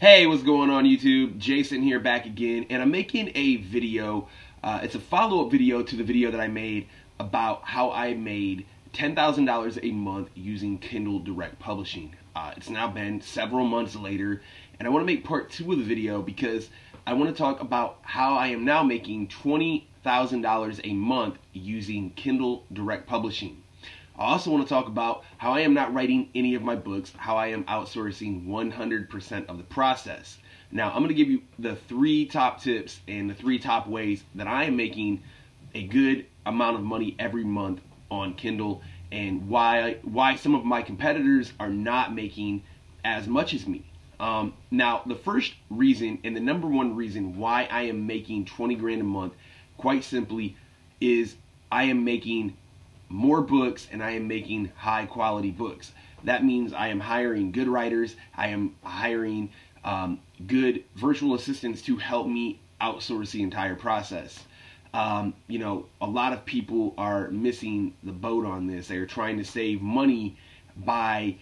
Hey, what's going on YouTube? Jason here back again, and I'm making a video. It's a follow-up video to the video that I made about how I made $10,000 a month using Kindle Direct Publishing. It's now been several months later, and I want to make part 2 of the video because I want to talk about how I am now making $20,000 a month using Kindle Direct Publishing. I also want to talk about how I am not writing any of my books, how I am outsourcing 100% of the process. Now, I'm going to give you the 3 top tips and the 3 top ways that I am making a good amount of money every month on Kindle, and why some of my competitors are not making as much as me. Now, the first reason and the number one reason why I am making 20 grand a month, quite simply, is I am making more books and I am making high quality books. That means I am hiring good writers, I am hiring good virtual assistants to help me outsource the entire process. You know, a lot of people are missing the boat on this. They are trying to save money by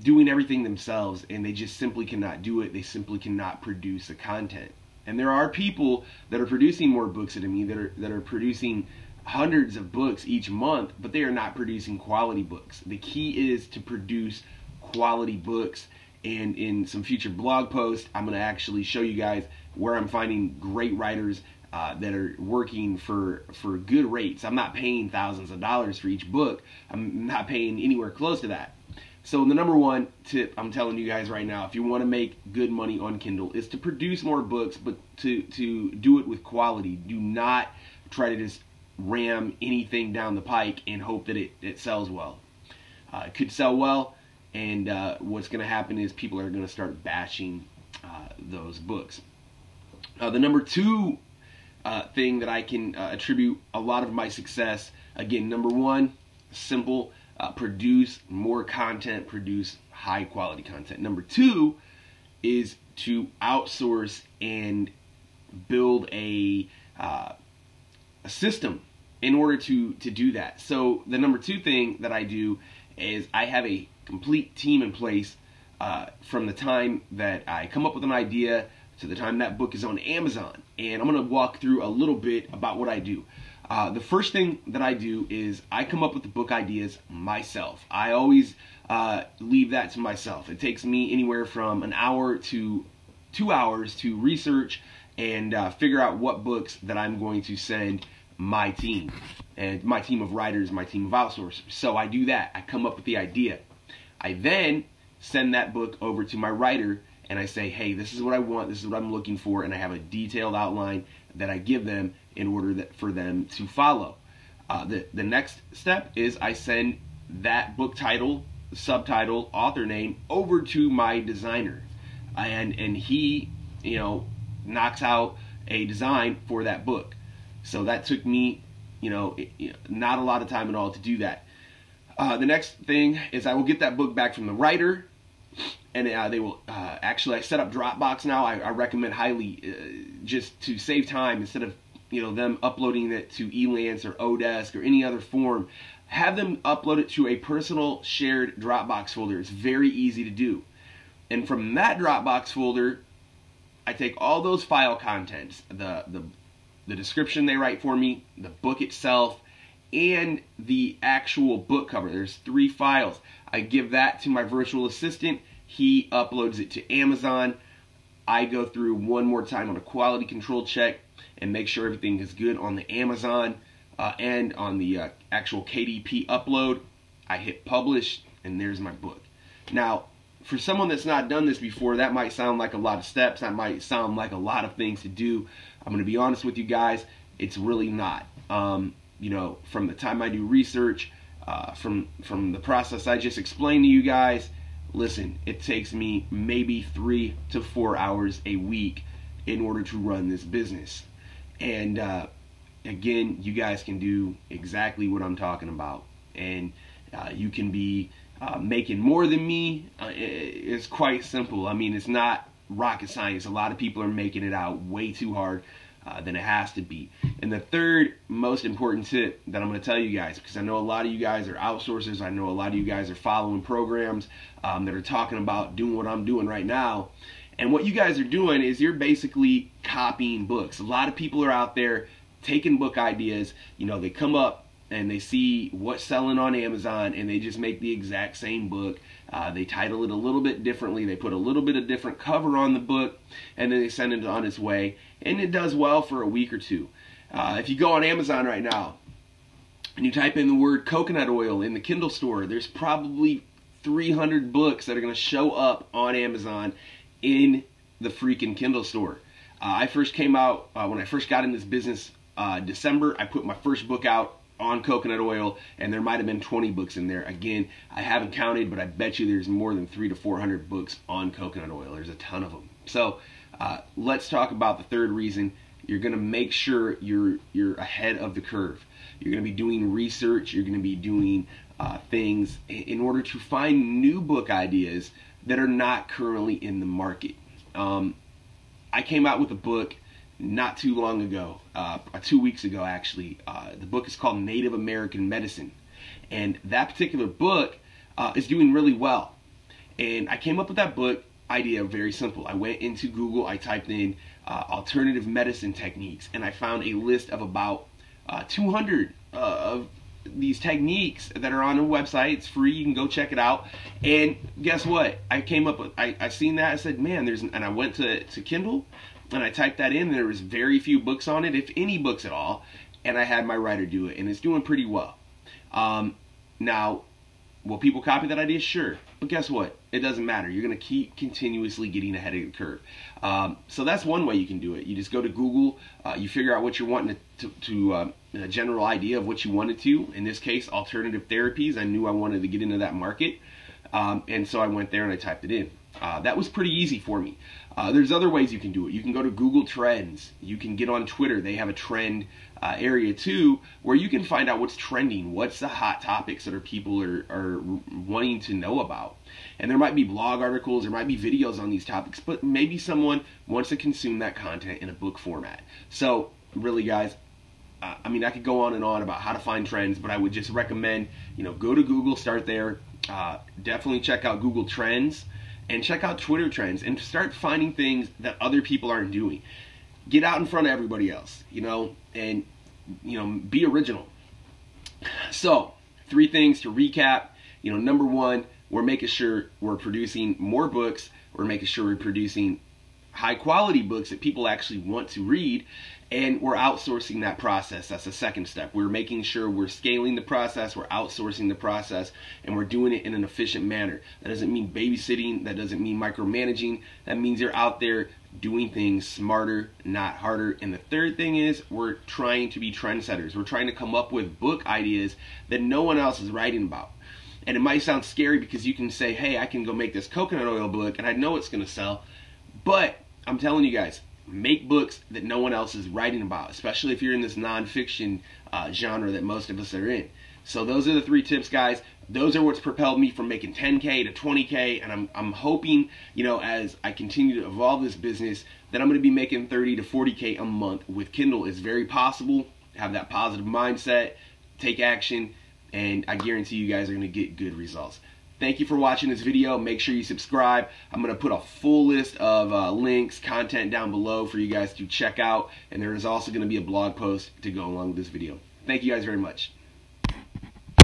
doing everything themselves, and they just simply cannot do it. They simply cannot produce the content. And there are people that are producing more books than me, that are producing hundreds of books each month, but they are not producing quality books. The key is to produce quality books, and in some future blog posts, I'm going to actually show you guys where I'm finding great writers that are working for good rates. I'm not paying thousands of dollars for each book. I'm not paying anywhere close to that. So the number one tip I'm telling you guys right now, if you want to make good money on Kindle, is to produce more books, but to do it with quality. Do not try to just ram anything down the pike and hope that it sells well. It could sell well, and what's going to happen is people are going to start bashing those books. The number 2 thing that I can attribute a lot of my success, again, number 1, simple, produce more content, produce high quality content. Number 2 is to outsource and build a system in order to do that. So the number 2 thing that I do is I have a complete team in place from the time that I come up with an idea to the time that book is on Amazon. And I'm going to walk through a little bit about what I do. The first thing that I do is I come up with the book ideas myself. I always leave that to myself. It takes me anywhere from an hour to 2 hours to research and figure out what books that I'm going to send my team, and my team of writers, my team of outsourcers. So I do that. I come up with the idea. I then send that book over to my writer, and I say, hey, this is what I want, this is what I'm looking for, and I have a detailed outline that I give them in order for them to follow. The next step is I send that book title, subtitle, author name over to my designer, and he, you know, knocks out a design for that book. So that took me, not a lot of time at all to do that. The next thing is I will get that book back from the writer, and they will actually, I set up Dropbox now. I recommend highly, just to save time, instead of them uploading it to Elance or Odesk or any other form, have them upload it to a personal shared Dropbox folder. It's very easy to do. And from that Dropbox folder, I take all those file contents, the description they write for me, the book itself, and the actual book cover. There's 3 files. I give that to my virtual assistant. He uploads it to Amazon. I go through one more time on a quality control check and make sure everything is good on the Amazon and on the actual KDP upload. I hit publish, and there's my book. Now, for someone that's not done this before, that might sound like a lot of steps. That might sound like a lot of things to do. I'm going to be honest with you guys, it's really not. From the time I do research, from the process I just explained to you guys, listen, it takes me maybe 3 to 4 hours a week in order to run this business. And again, you guys can do exactly what I'm talking about. And you can be making more than me. It's quite simple. I mean, it's not rocket science. A lot of people are making it out way too hard than it has to be. And the third most important tip that I'm going to tell you guys, because I know a lot of you guys are outsourcers, I know a lot of you guys are following programs that are talking about doing what I'm doing right now, And what you guys are doing is you're basically copying books. A lot of people are out there taking book ideas. You know, they come up and they see what's selling on Amazon and they just make the exact same book. They title it a little bit differently. They put a little bit of different cover on the book, and then they send it on its way. And it does well for a week or two. If you go on Amazon right now and you type in the word coconut oil in the Kindle store, there's probably 300 books that are going to show up on Amazon in the freaking Kindle store. I first came out, when I first got in this business, December, I put my first book out on coconut oil, and there might have been 20 books in there. Again, I haven't counted, but I bet you there's more than 300 to 400 books on coconut oil. There's a ton of them. So let's talk about the third reason. You're going to make sure you're ahead of the curve. You're going to be doing research. You're going to be doing things in order to find new book ideas that are not currently in the market. I came out with a book not too long ago, 2 weeks ago actually. The book is called Native American Medicine, and that particular book is doing really well. And I came up with that book idea very simple. I went into Google, I typed in alternative medicine techniques, and I found a list of about 200 of these techniques that are on a website. It's free, you can go check it out. And guess what? I came up with, I seen that, I said, man, and I went to Kindle, and I typed that in, and there was very few books on it, if any books at all, and I had my writer do it, and it's doing pretty well. Now, will people copy that idea? Sure. But guess what? It doesn't matter. You're going to keep continuously getting ahead of the curve. So that's one way you can do it. You just go to Google, you figure out what you're wanting to a general idea of what you wanted to. In this case, alternative therapies. I knew I wanted to get into that market. And so I went there and I typed it in. That was pretty easy for me. There's other ways you can do it. You can go to Google Trends. You can get on Twitter. They have a trend area too, where you can find out what's trending, what's the hot topics that people are wanting to know about. And there might be blog articles, there might be videos on these topics, but maybe someone wants to consume that content in a book format. So really, guys, I mean, I could go on and on about how to find trends, but I would just recommend, go to Google, start there. Definitely check out Google Trends and check out Twitter Trends and start finding things that other people aren't doing. Get out in front of everybody else, and be original. So 3 things to recap. Number 1, we're making sure we're producing more books. We're making sure we're producing high quality books that people actually want to read, and we're outsourcing that process. That's the second step. We're making sure we're scaling the process, we're outsourcing the process, and we're doing it in an efficient manner. That doesn't mean babysitting, that doesn't mean micromanaging. That means you're out there doing things smarter, not harder. And the third thing is we're trying to be trendsetters. We're trying to come up with book ideas that no one else is writing about. And it might sound scary because you can say, hey, I can go make this coconut oil book and I know it's going to sell. But I'm telling you guys, make books that no one else is writing about, especially if you're in this nonfiction genre that most of us are in. So those are the 3 tips, guys. Those are what's propelled me from making 10K to 20K, and I'm hoping, as I continue to evolve this business, that I'm going to be making 30 to 40K a month with Kindle. It's very possible. Have that positive mindset, take action, and I guarantee you guys are going to get good results. Thank you for watching this video. Make sure you subscribe. I'm going to put a full list of links, content down below for you guys to check out, and there is also going to be a blog post to go along with this video. Thank you guys very much.